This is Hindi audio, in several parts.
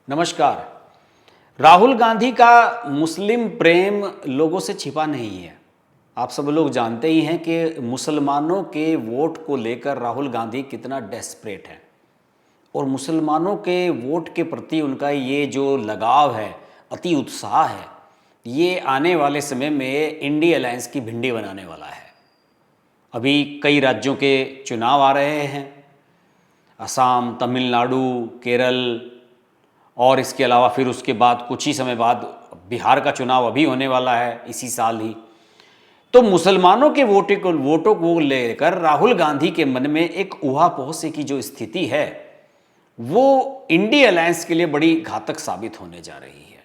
नमस्कार। राहुल गांधी का मुस्लिम प्रेम लोगों से छिपा नहीं है। आप सब लोग जानते ही हैं कि मुसलमानों के वोट को लेकर राहुल गांधी कितना डेस्परेट है और मुसलमानों के वोट के प्रति उनका ये जो लगाव है, अति उत्साह है, ये आने वाले समय में इंडी अलायंस की भिंडी बनाने वाला है। अभी कई राज्यों के चुनाव आ रहे हैं, असम, तमिलनाडु, केरल और इसके अलावा फिर उसके बाद कुछ ही समय बाद बिहार का चुनाव अभी होने वाला है इसी साल ही। तो मुसलमानों के वोटों को लेकर राहुल गांधी के मन में एक ऊहापोह से की जो स्थिति है वो इंडी अलायंस के लिए बड़ी घातक साबित होने जा रही है।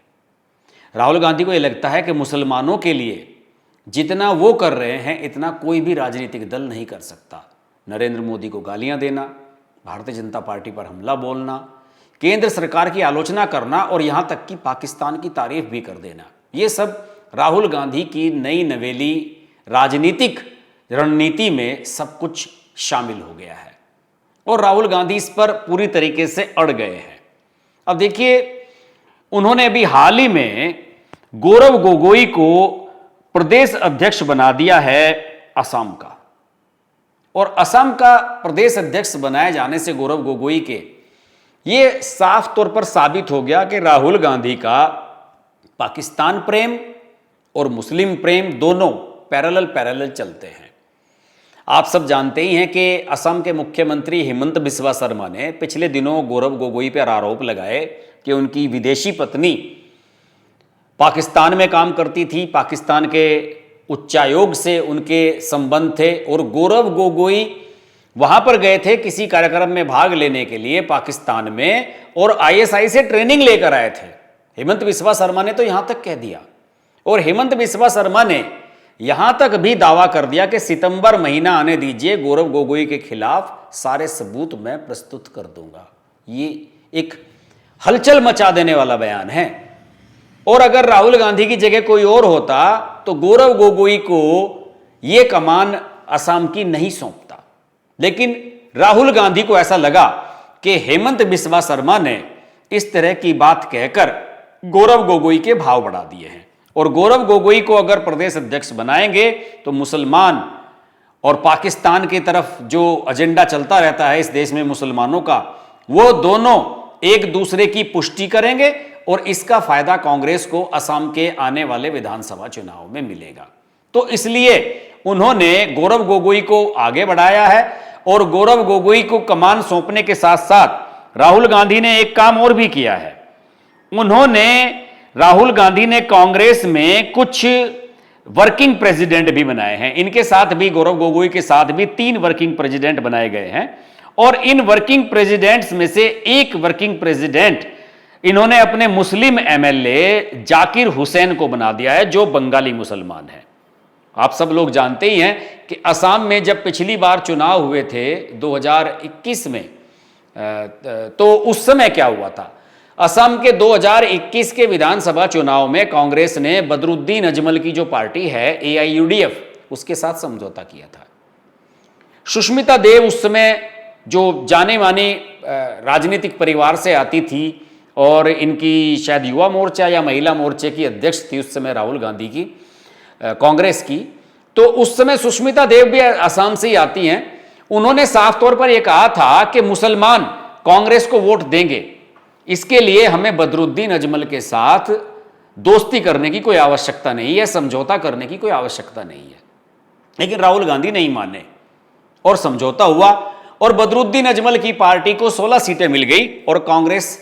राहुल गांधी को ये लगता है कि मुसलमानों के लिए जितना वो कर रहे हैं इतना कोई भी राजनीतिक दल नहीं कर सकता। नरेंद्र मोदी को गालियां देना, भारतीय जनता पार्टी पर हमला बोलना, केंद्र सरकार की आलोचना करना और यहाँ तक कि पाकिस्तान की तारीफ भी कर देना, ये सब राहुल गांधी की नई नवेली राजनीतिक रणनीति में सब कुछ शामिल हो गया है और राहुल गांधी इस पर पूरी तरीके से अड़ गए हैं। अब देखिए, उन्होंने अभी हाल ही में गौरव गोगोई को प्रदेश अध्यक्ष बना दिया है असम का, और असम का प्रदेश अध्यक्ष बनाए जाने से गौरव गोगोई के ये साफ तौर पर साबित हो गया कि राहुल गांधी का पाकिस्तान प्रेम और मुस्लिम प्रेम दोनों पैरेलल चलते हैं। आप सब जानते ही हैं कि असम के मुख्यमंत्री हिमंत बिस्वा शर्मा ने पिछले दिनों गौरव गोगोई पर आरोप लगाए कि उनकी विदेशी पत्नी पाकिस्तान में काम करती थी, पाकिस्तान के उच्चायोग से उनके संबंध थे और गौरव गोगोई वहां पर गए थे किसी कार्यक्रम में भाग लेने के लिए पाकिस्तान में और आईएसआई से ट्रेनिंग लेकर आए थे। हिमंत बिस्वा शर्मा ने तो यहां तक कह दिया, और हिमंत बिस्वा शर्मा ने यहां तक भी दावा कर दिया कि सितंबर महीना आने दीजिए, गौरव गोगोई के खिलाफ सारे सबूत मैं प्रस्तुत कर दूंगा। ये एक हलचल मचा देने वाला बयान है। और अगर राहुल गांधी की जगह कोई और होता तो गौरव गोगोई को यह कमान असम की नहीं सौंपता, लेकिन राहुल गांधी को ऐसा लगा कि हेमंत बिस्वा शर्मा ने इस तरह की बात कहकर गौरव गोगोई के भाव बढ़ा दिए हैं, और गौरव गोगोई को अगर प्रदेश अध्यक्ष बनाएंगे तो मुसलमान और पाकिस्तान की तरफ जो एजेंडा चलता रहता है इस देश में मुसलमानों का, वो दोनों एक दूसरे की पुष्टि करेंगे और इसका फायदा कांग्रेस को असम के आने वाले विधानसभा चुनाव में मिलेगा। तो इसलिए उन्होंने गौरव गोगोई को आगे बढ़ाया है, और गौरव गोगोई को कमान सौंपने के साथ साथ राहुल गांधी ने एक काम और भी किया है। राहुल गांधी ने कांग्रेस में कुछ वर्किंग प्रेसिडेंट भी बनाए हैं। इनके साथ भी, गौरव गोगोई के साथ भी 3 वर्किंग प्रेसिडेंट बनाए गए हैं, और इन वर्किंग प्रेसिडेंट्स में से एक वर्किंग प्रेसिडेंट इन्होंने अपने मुस्लिम एमएलए जाकिर हुसैन को बना दिया है, जो बंगाली मुसलमान है। आप सब लोग जानते ही हैं कि असम में जब पिछली बार चुनाव हुए थे 2021 में, तो उस समय क्या हुआ था? असम के 2021 के विधानसभा चुनाव में कांग्रेस ने बदरुद्दीन अजमल की जो पार्टी है AIUDF, उसके साथ समझौता किया था। सुष्मिता देव उस समय जो जाने माने राजनीतिक परिवार से आती थी और इनकी शायद युवा मोर्चा या महिला मोर्चे की अध्यक्ष थी उस समय राहुल गांधी की, कांग्रेस की। तो उस समय सुष्मिता देव भी असम से ही आती हैं। उन्होंने साफ तौर पर यह कहा था कि मुसलमान कांग्रेस को वोट देंगे, इसके लिए हमें बदरुद्दीन अजमल के साथ दोस्ती करने की कोई आवश्यकता नहीं है, समझौता करने की कोई आवश्यकता नहीं है। लेकिन राहुल गांधी नहीं माने और समझौता हुआ, और बदरुद्दीन अजमल की पार्टी को 16 सीटें मिल गई और कांग्रेस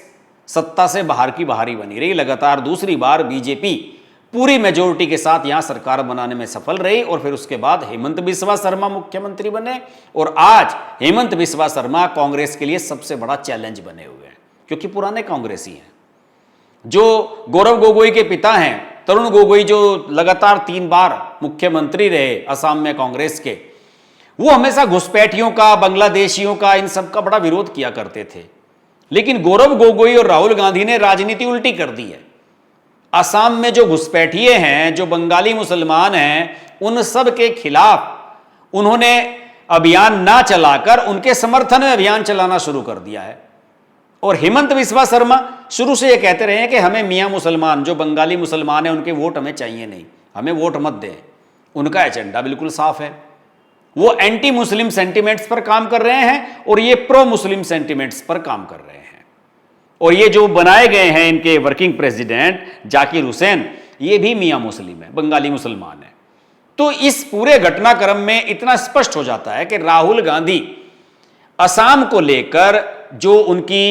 सत्ता से बाहर की बाहर ही बनी रही। लगातार दूसरी बार बीजेपी पूरी मेजोरिटी के साथ यहां सरकार बनाने में सफल रही, और फिर उसके बाद हेमंत बिस्वा शर्मा मुख्यमंत्री बने, और आज हेमंत बिस्वा शर्मा कांग्रेस के लिए सबसे बड़ा चैलेंज बने हुए हैं, क्योंकि पुराने कांग्रेसी हैं। जो गौरव गोगोई के पिता हैं, तरुण गोगोई, जो लगातार 3 बार मुख्यमंत्री रहे असम में कांग्रेस के, वो हमेशा घुसपैठियों का, बांग्लादेशियों का, इन सब का बड़ा विरोध किया करते थे। लेकिन गौरव गोगोई और राहुल गांधी ने राजनीति उल्टी कर दी है। असम में जो घुसपैठिए हैं, जो बंगाली मुसलमान हैं, उन सब के खिलाफ उन्होंने अभियान ना चलाकर उनके समर्थन में अभियान चलाना शुरू कर दिया है। और हेमंत बिस्वा शर्मा शुरू से ये कहते रहे हैं कि हमें मियाँ मुसलमान, जो बंगाली मुसलमान हैं, उनके वोट हमें चाहिए नहीं, हमें वोट मत दें। उनका एजेंडा बिल्कुल साफ है, वो एंटी मुस्लिम सेंटिमेंट्स पर काम कर रहे हैं और ये प्रो मुस्लिम सेंटिमेंट्स पर काम कर रहे हैं। और ये जो बनाए गए हैं इनके वर्किंग प्रेसिडेंट जाकिर हुसैन, ये भी मियाँ मुस्लिम है, बंगाली मुसलमान है। तो इस पूरे घटनाक्रम में इतना स्पष्ट हो जाता है कि राहुल गांधी असम को लेकर जो उनकी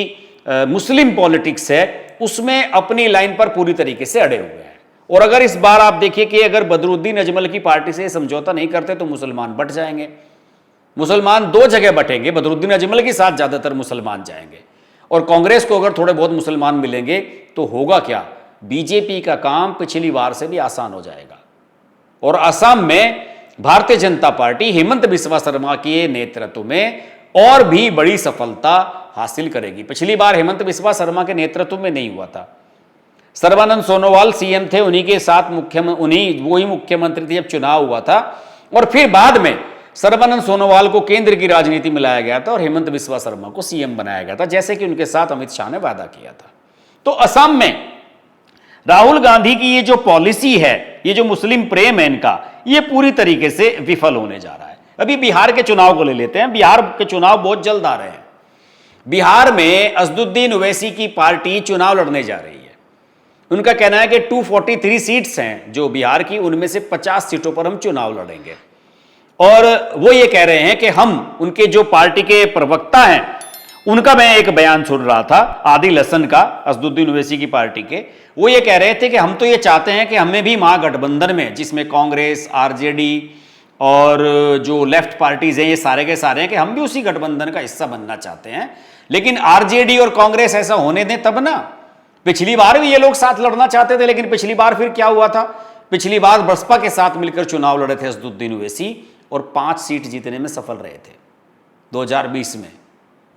मुस्लिम पॉलिटिक्स है उसमें अपनी लाइन पर पूरी तरीके से अड़े हुए हैं। और अगर इस बार आप देखिए कि अगर बदरुद्दीन अजमल की पार्टी से समझौता नहीं करते तो मुसलमान बट जाएंगे, मुसलमान दो जगह बटेंगे, बदरुद्दीन अजमल के साथ ज्यादातर मुसलमान जाएंगे और कांग्रेस को अगर थोड़े बहुत मुसलमान मिलेंगे तो होगा क्या, बीजेपी का काम पिछली बार से भी आसान हो जाएगा। और असम में भारतीय जनता पार्टी हेमंत बिस्वा शर्मा के नेतृत्व में और भी बड़ी सफलता हासिल करेगी। पिछली बार हेमंत बिस्वा शर्मा के नेतृत्व में नहीं हुआ था, सर्बानंद सोनोवाल सीएम थे, उन्हीं के साथ वही मुख्यमंत्री थे जब चुनाव हुआ था, और फिर बाद में सर्बानंद सोनोवाल को केंद्र की राजनीति में लाया गया था और हेमंत बिस्वा शर्मा को सीएम बनाया गया था, जैसे कि उनके साथ अमित शाह ने वादा किया था। तो असम में राहुल गांधी की ये जो पॉलिसी है, ये जो मुस्लिम प्रेम है इनका, ये पूरी तरीके से विफल होने जा रहा है। अभी बिहार के चुनाव को ले लेते हैं, बिहार के चुनाव बहुत जल्द आ रहे हैं। बिहार में असदुद्दीन ओवैसी की पार्टी चुनाव लड़ने जा रही है। उनका कहना है कि 243 सीट्स हैं जो बिहार की, उनमें से 50 सीटों पर हम चुनाव लड़ेंगे। और वो ये कह रहे हैं कि हम, उनके जो पार्टी के प्रवक्ता हैं उनका मैं एक बयान सुन रहा था, आदिल हसन का, असदुद्दीन ओवैसी की पार्टी के, वो ये कह रहे थे कि हम तो ये चाहते हैं कि हमें भी महागठबंधन में, जिसमें कांग्रेस, आरजेडी और जो लेफ्ट पार्टीज हैं ये सारे के सारे हैं, कि हम भी उसी गठबंधन का हिस्सा बनना चाहते हैं, लेकिन आरजेडी और कांग्रेस ऐसा होने दें तब ना। पिछली बार भी ये लोग साथ लड़ना चाहते थे, लेकिन पिछली बार फिर क्या हुआ था, पिछली बार बसपा के साथ मिलकर चुनाव लड़े थे असदुद्दीन ओवैसी और 5 सीट जीतने में सफल रहे थे 2020 में।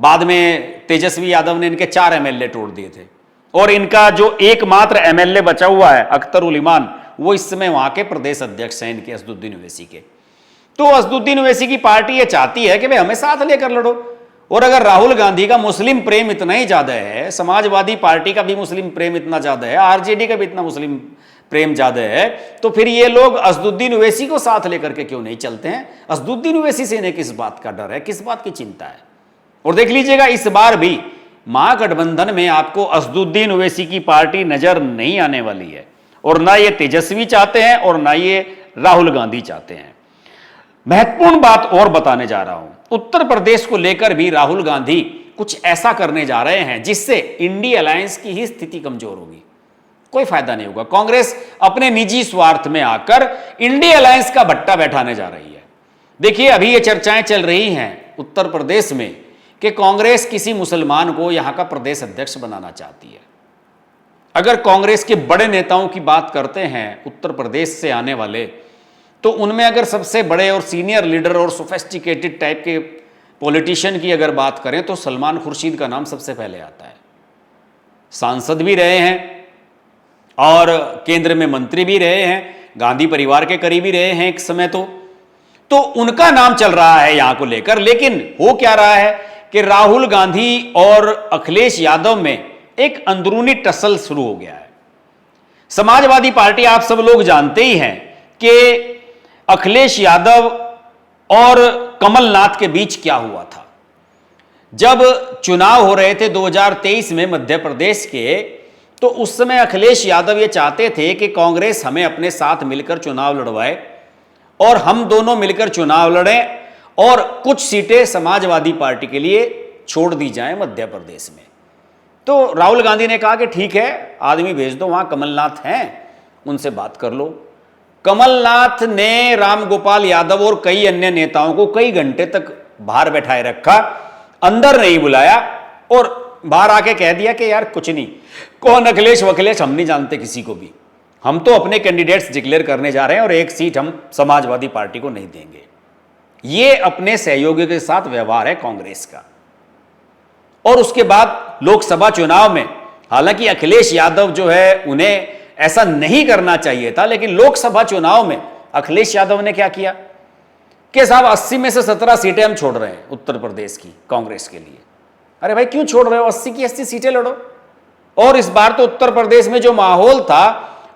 बाद में तेजस्वी यादव ने इनके 4 एमएलए तोड़ दिए थे और इनका जो एकमात्र एमएलए बचा हुआ है अख्तर उल ईमान, वो इस समय वहां के प्रदेश अध्यक्ष हैं इनके, असदुद्दीन ओवैसी के। तो असदुद्दीन ओवैसी की पार्टी ये चाहती है कि भाई हमें साथ लेकर लड़ो। और अगर राहुल गांधी का मुस्लिम प्रेम इतना ही ज्यादा है, समाजवादी पार्टी का भी मुस्लिम प्रेम इतना ज्यादा है, आरजेडी का भी इतना मुस्लिम प्रेम ज्यादा है, तो फिर ये लोग असदुद्दीन ओवैसी को साथ लेकर के क्यों नहीं चलते हैं? असदुद्दीन ओवैसी से इन्हें किस बात का डर है, किस बात की चिंता है? और देख लीजिएगा इस बार भी महागठबंधन में आपको असदुद्दीन ओवैसी की पार्टी नजर नहीं आने वाली है, और ना ये तेजस्वी चाहते हैं और ना ये राहुल गांधी चाहते हैं। महत्वपूर्ण बात और बताने जा रहा हूं, उत्तर प्रदेश को लेकर भी राहुल गांधी कुछ ऐसा करने जा रहे हैं जिससे इंडी अलायंस की ही स्थिति कमजोर होगी, कोई फायदा नहीं होगा। कांग्रेस अपने निजी स्वार्थ में आकर इंडी अलायंस का भट्टा बैठाने जा रही है। देखिए अभी ये चर्चाएं चल रही हैं उत्तर प्रदेश में कि कांग्रेस किसी मुसलमान को यहां का प्रदेश अध्यक्ष बनाना चाहती है। अगर कांग्रेस के बड़े नेताओं की बात करते हैं उत्तर प्रदेश से आने वाले, तो उनमें अगर सबसे बड़े और सीनियर लीडर और सोफेस्टिकेटेड टाइप के पॉलिटिशियन की अगर बात करें तो सलमान खुर्शीद का नाम सबसे पहले आता है। सांसद भी रहे हैं और केंद्र में मंत्री भी रहे हैं, गांधी परिवार के करीबी रहे हैं एक समय तो उनका नाम चल रहा है यहां को लेकर। लेकिन हो क्या रहा है कि राहुल गांधी और अखिलेश यादव में एक अंदरूनी टसल शुरू हो गया है। समाजवादी पार्टी, आप सब लोग जानते ही हैं कि अखिलेश यादव और कमलनाथ के बीच क्या हुआ था। जब चुनाव हो रहे थे 2023 में मध्य प्रदेश के, तो उस समय अखिलेश यादव ये चाहते थे कि कांग्रेस हमें अपने साथ मिलकर चुनाव लड़वाए और हम दोनों मिलकर चुनाव लड़ें और कुछ सीटें समाजवादी पार्टी के लिए छोड़ दी जाएं मध्य प्रदेश में। तो राहुल गांधी ने कहा कि ठीक है, आदमी भेज दो, वहां कमलनाथ हैं, उनसे बात कर लो। कमलनाथ ने राम गोपाल यादव और कई अन्य नेताओं को कई घंटे तक बाहर बैठाए रखा, अंदर नहीं बुलाया और बाहर आके कह दिया कि यार कुछ नहीं, कौन अखिलेश वखिलेश हम नहीं जानते किसी को भी, हम तो अपने कैंडिडेट्स डिक्लेयर करने जा रहे हैं और एक सीट हम समाजवादी पार्टी को नहीं देंगे। ये अपने सहयोगियों के साथ व्यवहार है कांग्रेस का। और उसके बाद लोकसभा चुनाव में, हालांकि अखिलेश यादव जो है उन्हें ऐसा नहीं करना चाहिए था, लेकिन लोकसभा चुनाव में अखिलेश यादव ने क्या किया कि साहब 80 में से 17 सीटें हम छोड़ रहे हैं उत्तर प्रदेश की कांग्रेस के लिए। अरे भाई क्यों छोड़ रहे हो, 80 की 80 सीटें लड़ो। और इस बार तो उत्तर प्रदेश में जो माहौल था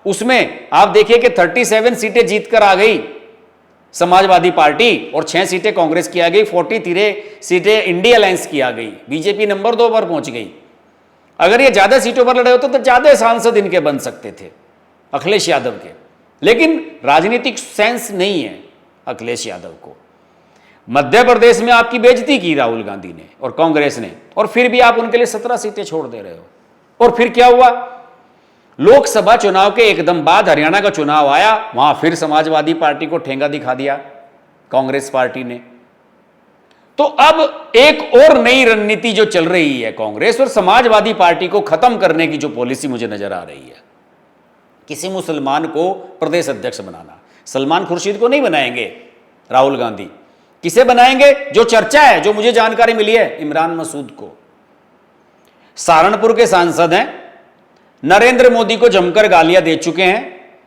उसमें आप देखिए कि 37 सीटें जीतकर आ गई समाजवादी पार्टी और 6 सीटें कांग्रेस की आ गई, 43 सीटें इंडिया अलायंस की आ गई, बीजेपी नंबर 2 पर पहुंच गई। अगर ये ज्यादा सीटों पर लड़े होते तो ज्यादा सांसद इनके बन सकते थे अखिलेश यादव के, लेकिन राजनीतिक सेंस नहीं है अखिलेश यादव को। मध्य प्रदेश में आपकी बेइज्जती की राहुल गांधी ने और कांग्रेस ने, और फिर भी आप उनके लिए 17 सीटें छोड़ दे रहे हो। और फिर क्या हुआ, लोकसभा चुनाव के एकदम बाद हरियाणा का चुनाव आया, वहां फिर समाजवादी पार्टी को ठेंगा दिखा दिया कांग्रेस पार्टी ने। तो अब एक और नई रणनीति जो चल रही है कांग्रेस और समाजवादी पार्टी को खत्म करने की जो पॉलिसी मुझे नजर आ रही है, किसी मुसलमान को प्रदेश अध्यक्ष बनाना। सलमान खुर्शीद को नहीं बनाएंगे राहुल गांधी, किसे बनाएंगे, जो चर्चा है, जो मुझे जानकारी मिली है, इमरान मसूद को। सहारनपुर के सांसद हैं, नरेंद्र मोदी को जमकर गालियां दे चुके हैं।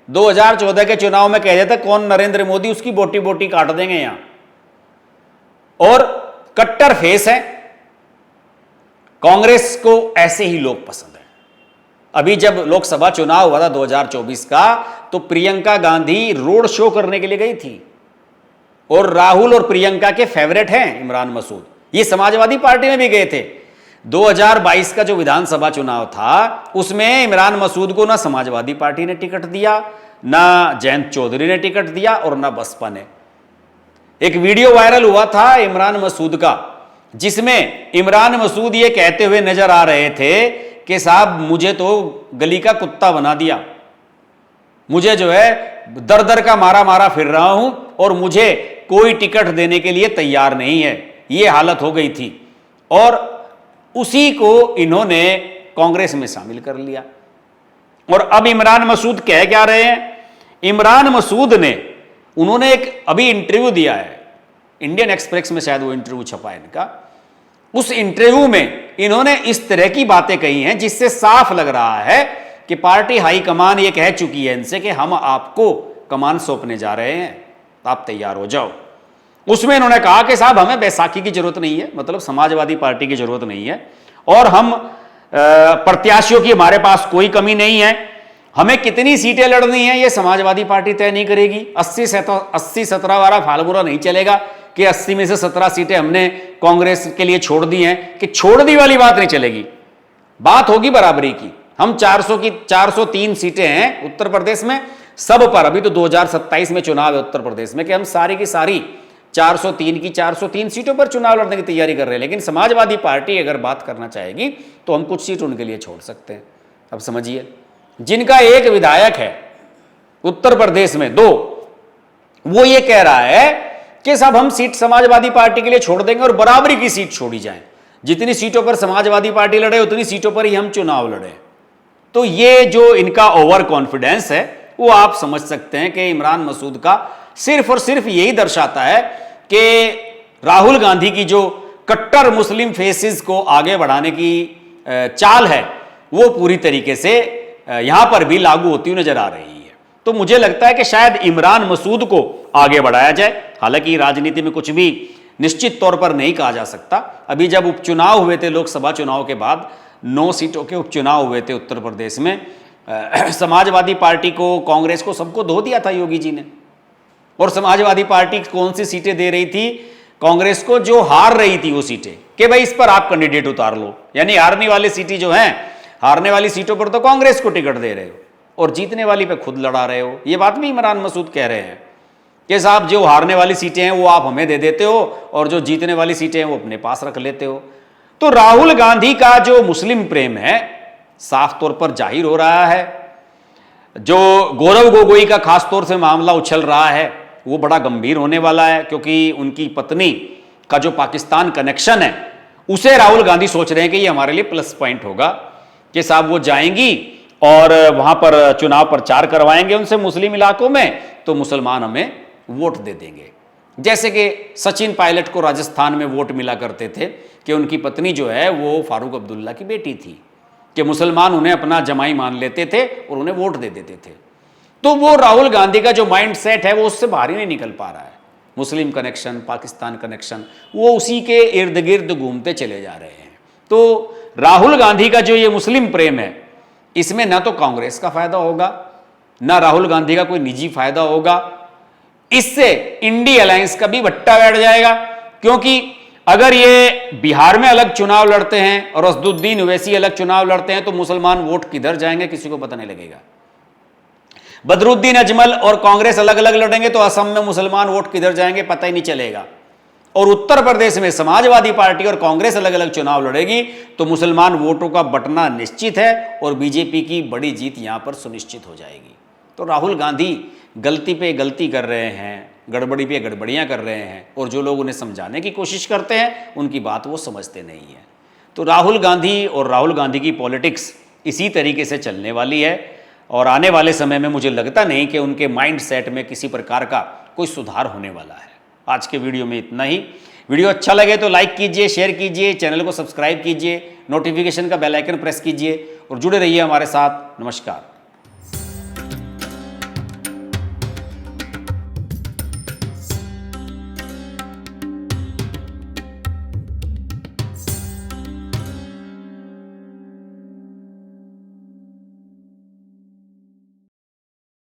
2014 के चुनाव में कह देता कौन नरेंद्र मोदी, उसकी बोटी बोटी काट देंगे यहां। और कट्टर फेस है, कांग्रेस को ऐसे ही लोग पसंद है। अभी जब लोकसभा चुनाव हुआ था 2024 का, तो प्रियंका गांधी रोड शो करने के लिए गई थी और राहुल और प्रियंका के फेवरेट हैं इमरान मसूद। ये समाजवादी पार्टी में भी गए थे। 2022 का जो विधानसभा चुनाव था उसमें इमरान मसूद को ना समाजवादी पार्टी ने टिकट दिया, ना जयंत चौधरी ने टिकट दिया और ना बसपा ने। एक वीडियो वायरल हुआ था इमरान मसूद का, जिसमें इमरान मसूद ये कहते हुए नजर आ रहे थे कि साहब मुझे तो गली का कुत्ता बना दिया, मुझे जो है दर दर का मारा मारा फिर रहा हूं और मुझे कोई टिकट देने के लिए तैयार नहीं है, ये हालत हो गई थी। और उसी को इन्होंने कांग्रेस में शामिल कर लिया। और अब इमरान मसूद कह क्या रहे हैं, इमरान मसूद ने, उन्होंने एक अभी इंटरव्यू दिया है, इंडियन एक्सप्रेस में शायद वो इंटरव्यू छपा है इनका। उस इंटरव्यू में इन्होंने इस तरह की बातें कही हैं जिससे साफ लग रहा है कि पार्टी हाईकमान ये कह चुकी है इनसे कि हम आपको कमान सौंपने जा रहे हैं, आप तैयार हो जाओ। उसमें इन्होंने कहा कि साहब हमें बैसाखी की जरूरत नहीं है, मतलब समाजवादी पार्टी की जरूरत नहीं है, और हम प्रत्याशियों की हमारे पास कोई कमी नहीं है, हमें कितनी सीटें लड़नी है ये समाजवादी पार्टी तय नहीं करेगी। 80-17 वाला फालगुरा नहीं चलेगा कि 80 में से 17 सीटें हमने कांग्रेस के लिए छोड़ दी हैं, कि छोड़ दी वाली बात नहीं चलेगी। बात होगी बराबरी की। हम 403 सीटें हैं उत्तर प्रदेश में, सब पर अभी तो 2027 में चुनाव है उत्तर प्रदेश में, कि हम सारी की सारी 403 सीटों पर चुनाव लड़ने की तैयारी कर रहे हैं। लेकिन समाजवादी पार्टी अगर बात करना चाहेगी तो हम कुछ सीट उनके लिए छोड़ सकते हैं। अब समझिए, जिनका एक विधायक है उत्तर प्रदेश में, 2, वो ये कह रहा है कि साहब हम सीट समाजवादी पार्टी के लिए छोड़ देंगे और बराबरी की सीट छोड़ी जाए, जितनी सीटों पर समाजवादी पार्टी लड़े उतनी सीटों पर ही हम चुनाव लड़े। तो ये जो इनका ओवर कॉन्फिडेंस है वो आप समझ सकते हैं कि इमरान मसूद का सिर्फ और सिर्फ यही दर्शाता है कि राहुल गांधी की जो कट्टर मुस्लिम फेसिस को आगे बढ़ाने की चाल है वो पूरी तरीके से यहां पर भी लागू होती हुई नजर आ रही है। तो मुझे लगता है कि शायद इमरान मसूद को आगे बढ़ाया जाए। हालांकि राजनीति में कुछ भी निश्चित तौर पर नहीं कहा जा सकता। अभी जब उपचुनाव हुए थे, लोकसभा चुनाव के बाद 9 सीटों के उपचुनाव हुए थे उत्तर प्रदेश में, समाजवादी पार्टी को, कांग्रेस को, सबको धो दिया था योगी जी ने। और समाजवादी पार्टी कौन सी सीटें दे रही थी कांग्रेस को, जो हार रही थी वो सीटें, कि भाई इस पर आप कैंडिडेट उतार लो। यानी हारने वाली सीटें जो हैं, हारने वाली सीटों पर तो कांग्रेस को टिकट दे रहे हो और जीतने वाली पे खुद लड़ा रहे हो। ये बात भी इमरान मसूद कह रहे हैं कि साहब जो हारने वाली सीटें हैं वो आप हमें दे देते हो और जो जीतने वाली सीटें हैं वो अपने पास रख लेते हो। तो राहुल गांधी का जो मुस्लिम प्रेम है साफ तौर पर जाहिर हो रहा है। जो गौरव गोगोई का खास तौर से मामला उछल रहा है वो बड़ा गंभीर होने वाला है, क्योंकि उनकी पत्नी का जो पाकिस्तान कनेक्शन है उसे राहुल गांधी सोच रहे हैं कि ये हमारे लिए प्लस पॉइंट होगा कि साहब वो जाएंगी और वहां पर चुनाव प्रचार करवाएंगे उनसे मुस्लिम इलाकों में, तो मुसलमान हमें वोट दे देंगे। जैसे कि सचिन पायलट को राजस्थान में वोट मिला करते थे कि उनकी पत्नी जो है वो फारूक अब्दुल्ला की बेटी थी, कि मुसलमान उन्हें अपना जमाई मान लेते थे और उन्हें वोट दे देते थे। तो वो राहुल गांधी का जो माइंड सेट है वो उससे बाहर ही नहीं निकल पा रहा है। मुस्लिम कनेक्शन, पाकिस्तान कनेक्शन, वो उसी के इर्द गिर्द घूमते चले जा रहे हैं। तो राहुल गांधी का जो ये मुस्लिम प्रेम है, इसमें ना तो कांग्रेस का फायदा होगा, ना राहुल गांधी का कोई निजी फायदा होगा। इससे इंडी अलायंस का भी भट्टा बैठ जाएगा, क्योंकि अगर ये बिहार में अलग चुनाव लड़ते हैं और असदुद्दीन ओवैसी अलग चुनाव लड़ते हैं तो मुसलमान वोट किधर जाएंगे किसी को पता नहीं लगेगा। बदरुद्दीन अजमल और कांग्रेस अलग अलग लड़ेंगे तो असम में मुसलमान वोट किधर जाएंगे पता ही नहीं चलेगा। और उत्तर प्रदेश में समाजवादी पार्टी और कांग्रेस अलग अलग चुनाव लड़ेगी तो मुसलमान वोटों का बंटना निश्चित है और बीजेपी की बड़ी जीत यहां पर सुनिश्चित हो जाएगी। तो राहुल गांधी गलती पे गलती कर रहे हैं, गड़बड़ी पे गड़बड़ियां कर रहे हैं, और जो लोग उन्हें समझाने की कोशिश करते हैं उनकी बात वो समझते नहीं हैं। तो राहुल गांधी और राहुल गांधी की पॉलिटिक्स इसी तरीके से चलने वाली है, और आने वाले समय में मुझे लगता नहीं कि उनके माइंड सेट में किसी प्रकार का कोई सुधार होने वाला है। आज के वीडियो में इतना ही। वीडियो अच्छा लगे तो लाइक कीजिए, शेयर कीजिए, चैनल को सब्सक्राइब कीजिए, नोटिफिकेशन का बेल आइकन प्रेस कीजिए और जुड़े रहिए हमारे साथ। नमस्कार।